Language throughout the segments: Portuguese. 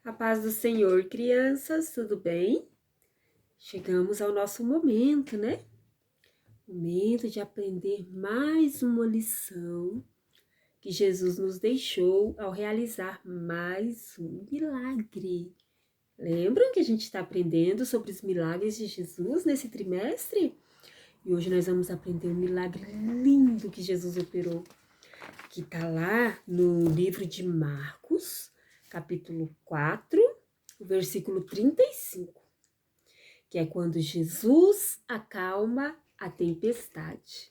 A paz do Senhor, crianças, tudo bem? Chegamos ao nosso momento, né? Momento de aprender mais uma lição que Jesus nos deixou ao realizar mais um milagre. Lembram que a gente está aprendendo sobre os milagres de Jesus nesse trimestre? E hoje nós vamos aprender um milagre lindo que Jesus operou, que está lá no livro de Marcos, capítulo 4, versículo 35, que é quando Jesus acalma a tempestade.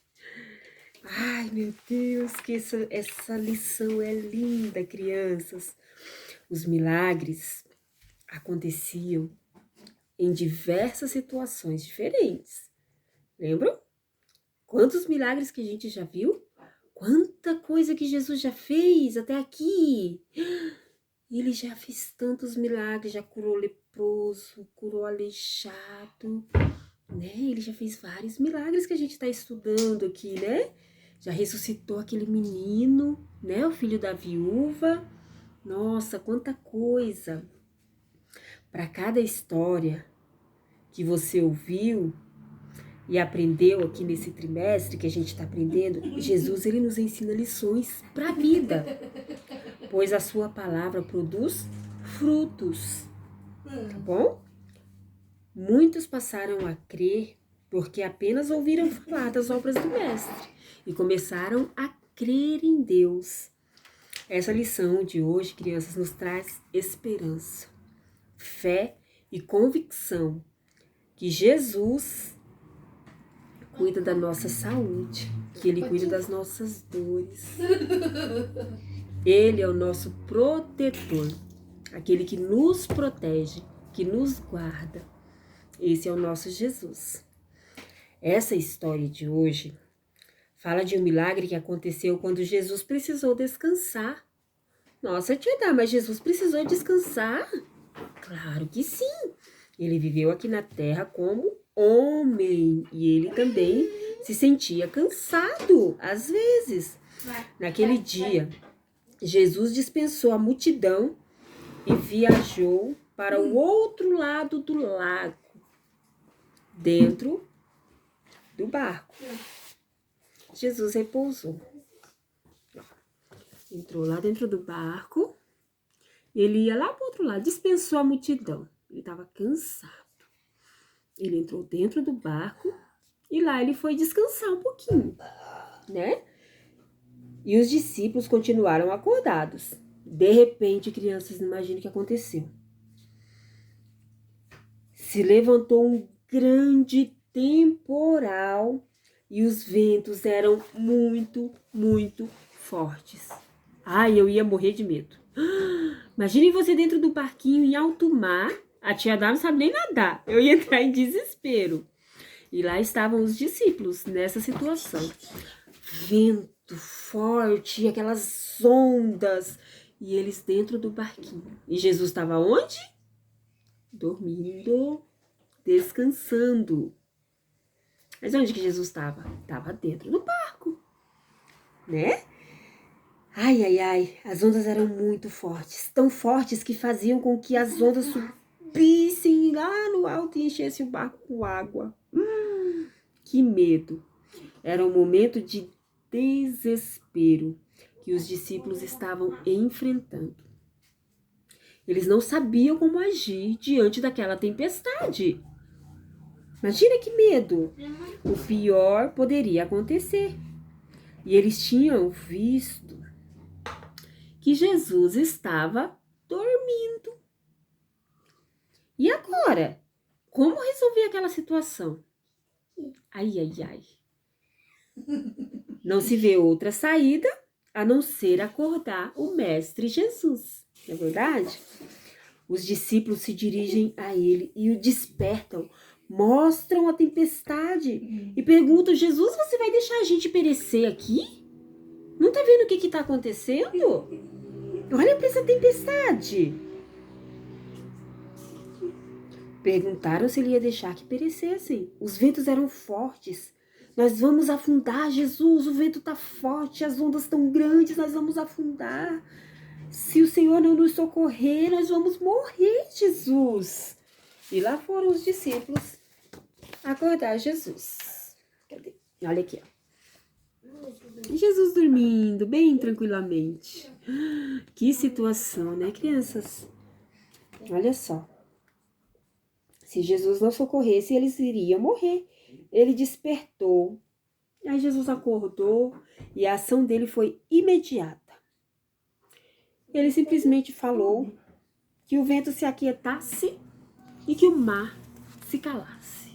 Ai, meu Deus, que essa lição é linda, crianças. Os milagres aconteciam em diversas situações diferentes. Lembram? Quantos milagres que a gente já viu? Quanta coisa que Jesus já fez até aqui! Ele já fez tantos milagres, já curou leproso, curou aleijado, né? Ele já fez vários milagres que a gente está estudando aqui, né? Já ressuscitou aquele menino, né? O filho da viúva. Nossa, quanta coisa! Para cada história que você ouviu e aprendeu aqui nesse trimestre que a gente está aprendendo, Jesus ele nos ensina lições para a vida, pois a sua palavra produz frutos, tá bom? Muitos passaram a crer porque apenas ouviram falar das obras do Mestre e começaram a crer em Deus. Essa lição de hoje, crianças, nos traz esperança, fé e convicção que Jesus cuida da nossa saúde, que Ele cuida das nossas dores. Ele é o nosso protetor, aquele que nos protege, que nos guarda. Esse é o nosso Jesus. Essa história de hoje fala de um milagre que aconteceu quando Jesus precisou descansar. Nossa, tia Dá, mas Jesus precisou descansar? Claro que sim. Ele viveu aqui na terra como homem e ele também se sentia cansado, às vezes. Naquele dia, Jesus dispensou a multidão e viajou para o outro lado do lago, dentro do barco. Jesus repousou. Entrou lá dentro do barco, ele ia lá para o outro lado, dispensou a multidão. Ele estava cansado. Ele entrou dentro do barco e lá ele foi descansar um pouquinho, né? E os discípulos continuaram acordados. De repente, crianças, imaginem o que aconteceu. Se levantou um grande temporal e os ventos eram muito, muito fortes. Ai, eu ia morrer de medo. Imagine você dentro do barquinho em alto mar. A tia Dá não sabe nem nadar. Eu ia entrar em desespero. E lá estavam os discípulos nessa situação. Vento forte, aquelas ondas. E eles dentro do barquinho. E Jesus estava onde? Dormindo, descansando. Mas onde que Jesus estava? Estava dentro do barco, né? Ai, ai, ai, as ondas eram muito fortes, tão fortes que faziam com que as ondas subissem lá no alto e enchessem o barco com água. Que medo! Era um momento de desespero que os discípulos estavam enfrentando. Eles não sabiam como agir diante daquela tempestade. Imagina que medo! O pior poderia acontecer. E eles tinham visto que Jesus estava dormindo. E agora? Como resolver aquela situação? Ai, ai, ai. Não se vê outra saída a não ser acordar o Mestre Jesus. Não é verdade? Os discípulos se dirigem a ele e o despertam, mostram a tempestade e perguntam: Jesus, você vai deixar a gente perecer aqui? Não tá vendo o que está acontecendo? Olha para essa tempestade. Perguntaram se ele ia deixar que perecessem. Os ventos eram fortes. Nós vamos afundar, Jesus, o vento está forte, as ondas estão grandes, nós vamos afundar. Se o Senhor não nos socorrer, nós vamos morrer, Jesus. E lá foram os discípulos acordar Jesus. Cadê? Olha aqui, ó. Jesus dormindo bem tranquilamente. Que situação, né, crianças? Olha só. Se Jesus não socorresse, eles iriam morrer. Ele despertou. Aí Jesus acordou e a ação dele foi imediata. Ele simplesmente falou que o vento se aquietasse e que o mar se calasse.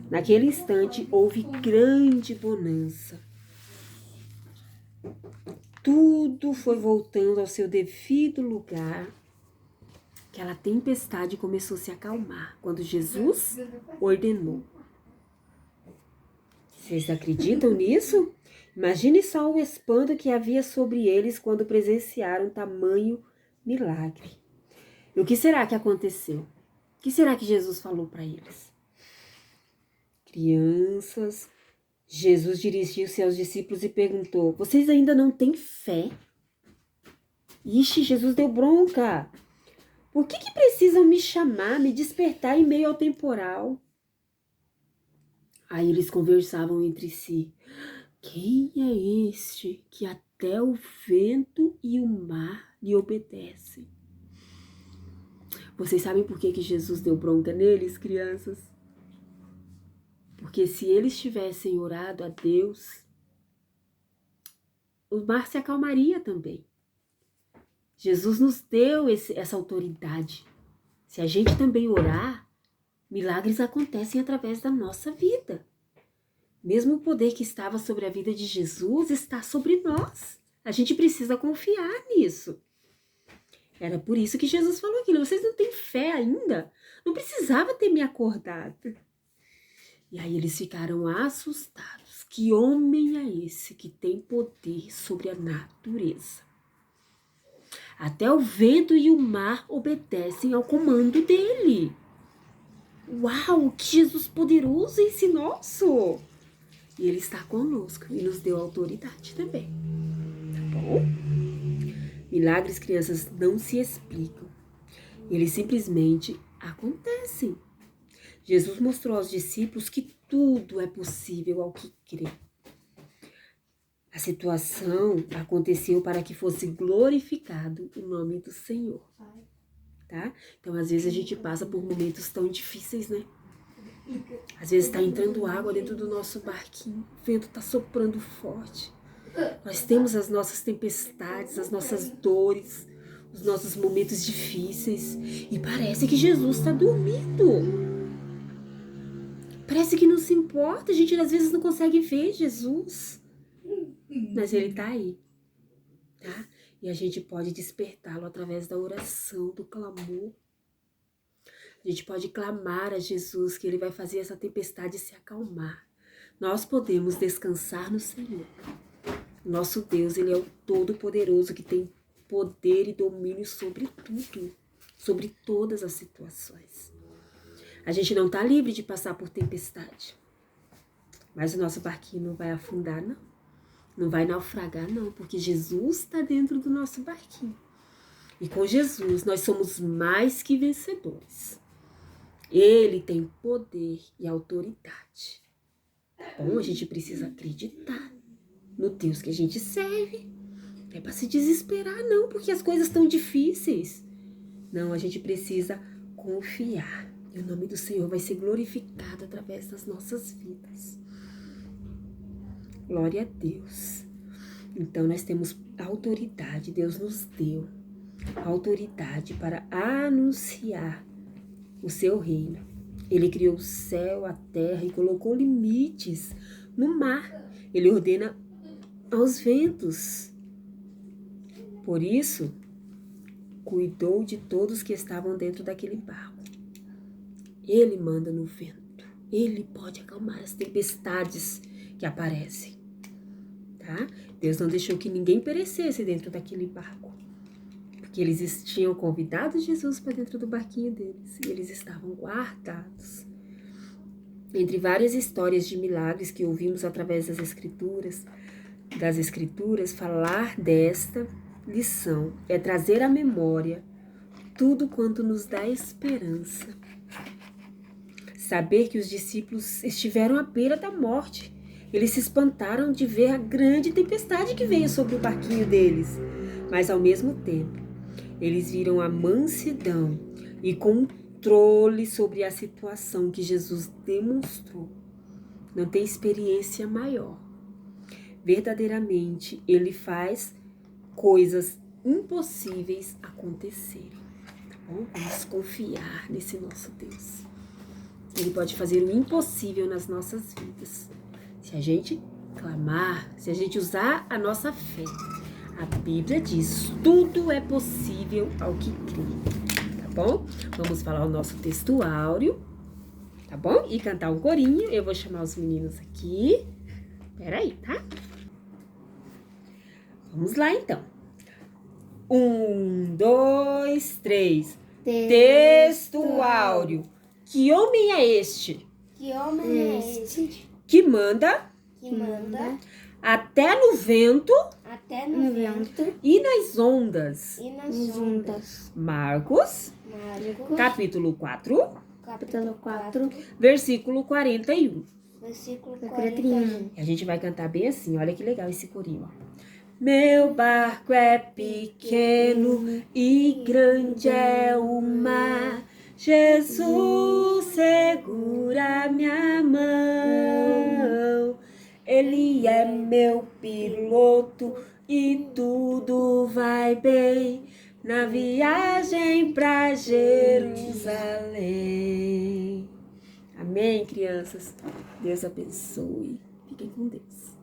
Naquele instante houve grande bonança. Tudo foi voltando ao seu devido lugar. Aquela tempestade começou a se acalmar quando Jesus ordenou. Vocês acreditam nisso? Imagine só o espanto que havia sobre eles quando presenciaram tamanho milagre. E o que será que aconteceu? O que será que Jesus falou para eles? Crianças, Jesus dirigiu-se aos discípulos e perguntou: vocês ainda não têm fé? Ixi, Jesus deu bronca. Por que precisam me chamar, me despertar em meio ao temporal? Aí eles conversavam entre si. Quem é este que até o vento e o mar lhe obedecem? Vocês sabem por que Jesus deu bronca neles, crianças? Porque se eles tivessem orado a Deus, o mar se acalmaria também. Jesus nos deu essa autoridade. Se a gente também orar, milagres acontecem através da nossa vida. Mesmo o poder que estava sobre a vida de Jesus está sobre nós. A gente precisa confiar nisso. Era por isso que Jesus falou aquilo. Vocês não têm fé ainda? Não precisava ter me acordado. E aí eles ficaram assustados. Que homem é esse que tem poder sobre a natureza? Até o vento e o mar obedecem ao comando dele. Uau, que Jesus poderoso esse nosso! E ele está conosco e nos deu autoridade também. Tá bom? Milagres, crianças, não se explicam. Eles simplesmente acontecem. Jesus mostrou aos discípulos que tudo é possível ao que crê. A situação aconteceu para que fosse glorificado o nome do Senhor. Tá? Então, às vezes a gente passa por momentos tão difíceis, né? Às vezes está entrando água dentro do nosso barquinho, o vento está soprando forte. Nós temos as nossas tempestades, as nossas dores, os nossos momentos difíceis. E parece que Jesus está dormindo. Parece que não se importa, a gente às vezes não consegue ver Jesus. Mas ele está aí, tá? E a gente pode despertá-lo através da oração, do clamor. A gente pode clamar a Jesus que ele vai fazer essa tempestade se acalmar. Nós podemos descansar no Senhor. Nosso Deus, ele é o Todo-Poderoso que tem poder e domínio sobre tudo, sobre todas as situações. A gente não está livre de passar por tempestade, mas o nosso barquinho não vai afundar, não. Não vai naufragar, não, porque Jesus está dentro do nosso barquinho. E com Jesus nós somos mais que vencedores. Ele tem poder e autoridade. Bom, a gente precisa acreditar no Deus que a gente serve. Não é para se desesperar, não, porque as coisas estão difíceis. Não, a gente precisa confiar. E o nome do Senhor vai ser glorificado através das nossas vidas. Glória a Deus. Então, nós temos autoridade. Deus nos deu autoridade para anunciar o seu reino. Ele criou o céu, a terra e colocou limites no mar. Ele ordena aos ventos. Por isso, cuidou de todos que estavam dentro daquele barco. Ele manda no vento. Ele pode acalmar as tempestades que aparecem. Tá? Deus não deixou que ninguém perecesse dentro daquele barco. Porque eles tinham convidado Jesus para dentro do barquinho deles. E eles estavam guardados. Entre várias histórias de milagres que ouvimos através das Escrituras, das Escrituras, falar desta lição é trazer à memória tudo quanto nos dá esperança. Saber que os discípulos estiveram à beira da morte. Eles se espantaram de ver a grande tempestade que veio sobre o barquinho deles. Mas, ao mesmo tempo, eles viram a mansidão e controle sobre a situação que Jesus demonstrou. Não tem experiência maior. Verdadeiramente, ele faz coisas impossíveis acontecerem. Tá bom? Vamos confiar nesse nosso Deus. Ele pode fazer o impossível nas nossas vidas. Se a gente clamar, se a gente usar a nossa fé. A Bíblia diz, tudo é possível ao que crê. Tá bom? Vamos falar o nosso texto áureo. Tá bom? E cantar um corinho. Eu vou chamar os meninos aqui. Peraí, tá? Vamos lá, então. 1, 2, 3. Texto áureo. Que homem é este? Que homem é este? Que manda Que manda até no vento até no vento e nas ondas. e nas ondas. Marcos, Marcos, capítulo 4, capítulo 4, versículo 41. versículo 41. E a gente vai cantar bem assim, olha que legal esse corinho, ó. Meu barco é pequeno e grande é o mar. Jesus segura minha mão. Ele é meu piloto e tudo vai bem na viagem pra Jerusalém. Amém, crianças? Deus abençoe. Fiquem com Deus.